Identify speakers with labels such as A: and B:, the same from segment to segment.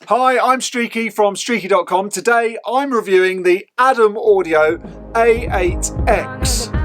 A: Hi, I'm Streaky from Streaky.com. Today I'm reviewing the Adam Audio A8X.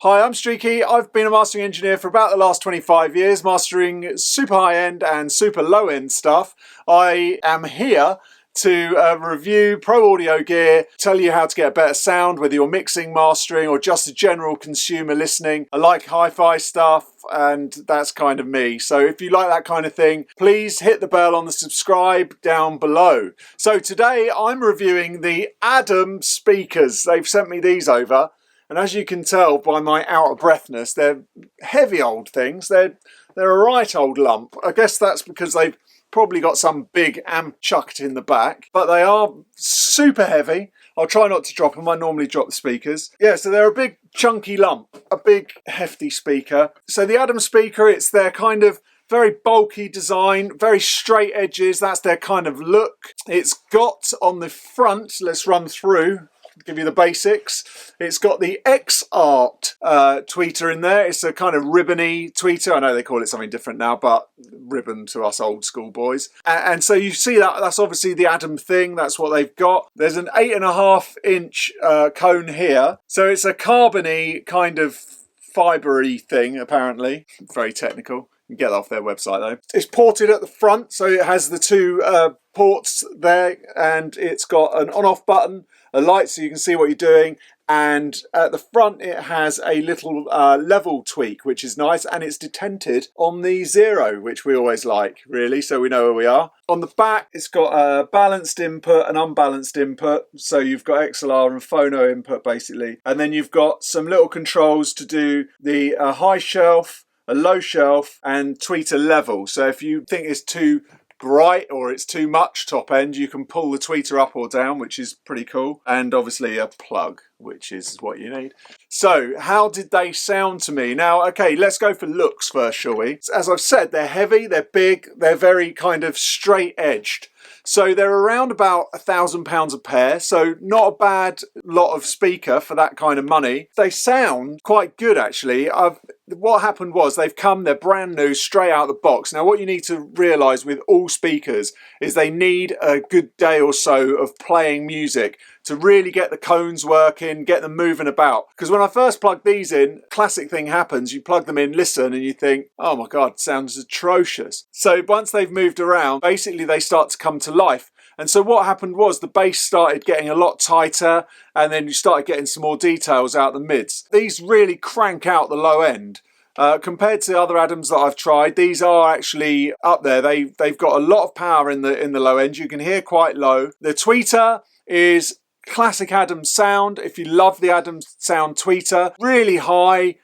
A: Hi, I'm Streaky. I've been a mastering engineer for about the last 25 years, mastering super high-end and super low-end stuff. I am here to review pro audio gear, tell you how to get a better sound, whether you're mixing, mastering, or just a general consumer listening. I like hi-fi stuff, and that's kind of me. So if you like that kind of thing, please hit the bell on the subscribe down below. So today I'm reviewing the Adam speakers. They've sent me these over, and as you can tell by my out of breathness, they're heavy old things. They're a right old lump. I guess that's because they've probably got some big amp chucked in the back, but they are super heavy. I'll try not to drop them. I normally drop the speakers. Yeah, so they're a big chunky lump, a big hefty speaker. So the Adam speaker, it's their kind of very bulky design, very straight edges. That's their kind of look. It's got on the front, let's run through, give you the basics. It's got the X-Art tweeter in there. It's a kind of ribbony tweeter. I know they call it something different now, but ribbon to us old school boys. And so you see that's obviously the Adam thing. That's what they've got. There's an 8.5-inch cone here. So it's a carbony kind of fibery thing, apparently. Very technical. You can get that off their website though. It's ported at the front, so it has the two ports there, and it's got an on-off button, a light so you can see what you're doing, and at the front it has a little level tweak, which is nice, and it's detented on the 0, which we always like, really, so we know where we are. On the back, it's got a balanced input and unbalanced input, so you've got XLR and phono input, basically, and then you've got some little controls to do the high shelf, a low shelf, and tweeter level. So if you think it's too bright or it's too much top end, you can pull the tweeter up or down, which is pretty cool, and obviously a plug, which is what you need. So how did they sound to me? Now, okay, let's go for looks first, shall we? As I've said, they're heavy, they're big, they're very kind of straight edged. So they're around about £1,000 a pair, so not a bad lot of speaker for that kind of money. They sound quite good, actually. What happened was they're brand new, straight out of the box. Now, what you need to realise with all speakers is they need a good day or so of playing music to really get the cones working, get them moving about. Because when I first plugged these in, classic thing happens. You plug them in, listen, and you think, oh my God, it sounds atrocious. So once they've moved around, basically they start to come to life. And so what happened was the bass started getting a lot tighter, and then you started getting some more details out the mids. These really crank out the low end. Compared to other Adams that I've tried, these are actually up there. They've got a lot of power in the low end. You can hear quite low. The tweeter is classic Adams sound. If you love the Adams sound tweeter, really high,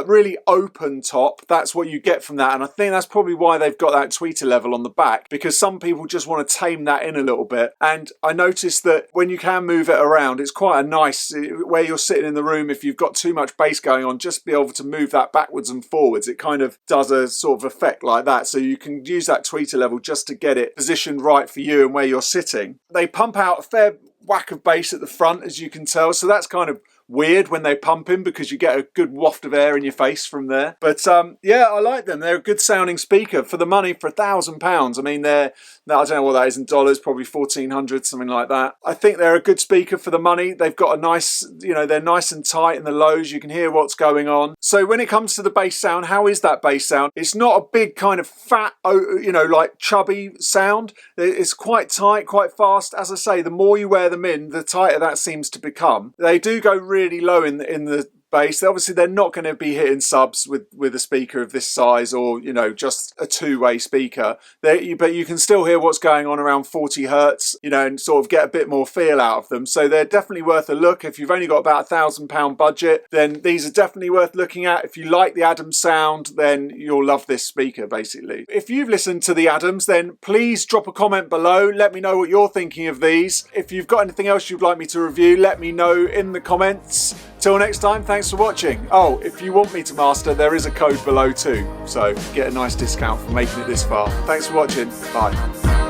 A: really open top. That's what you get from that, and I think that's probably why they've got that tweeter level on the back, because some people just want to tame that in a little bit. And I noticed that when you can move it around, it's quite a nice, where you're sitting in the room, if you've got too much bass going on, just be able to move that backwards and forwards. It kind of does a sort of effect like that, so you can use that tweeter level just to get it positioned right for you and where you're sitting. They pump out a fair whack of bass at the front, as you can tell, so that's kind of weird when they pump in, because you get a good waft of air in your face from there. But yeah, I like them. They're a good sounding speaker for the money, for £1,000. I mean, I don't know what that is in dollars, probably 1,400, something like that. I think they're a good speaker for the money. They've got a nice, they're nice and tight in the lows. You can hear what's going on. So when it comes to the bass sound, how is that bass sound? It's not a big kind of fat, like chubby sound. It's quite tight, quite fast. As I say, the more you wear them in, the tighter that seems to become. They do go really low in the bass. Obviously, they're not going to be hitting subs with a speaker of this size, or just a two-way speaker. But you can still hear what's going on around 40 hertz, and sort of get a bit more feel out of them. So they're definitely worth a look. If you've only got about £1,000 budget, then these are definitely worth looking at. If you like the Adams sound, then you'll love this speaker, basically. If you've listened to the Adams, then please drop a comment below. Let me know what you're thinking of these. If you've got anything else you'd like me to review, let me know in the comments. Till next time, thanks for watching. Oh, if you want me to master, there is a code below too, so get a nice discount for making it this far. Thanks for watching. Bye.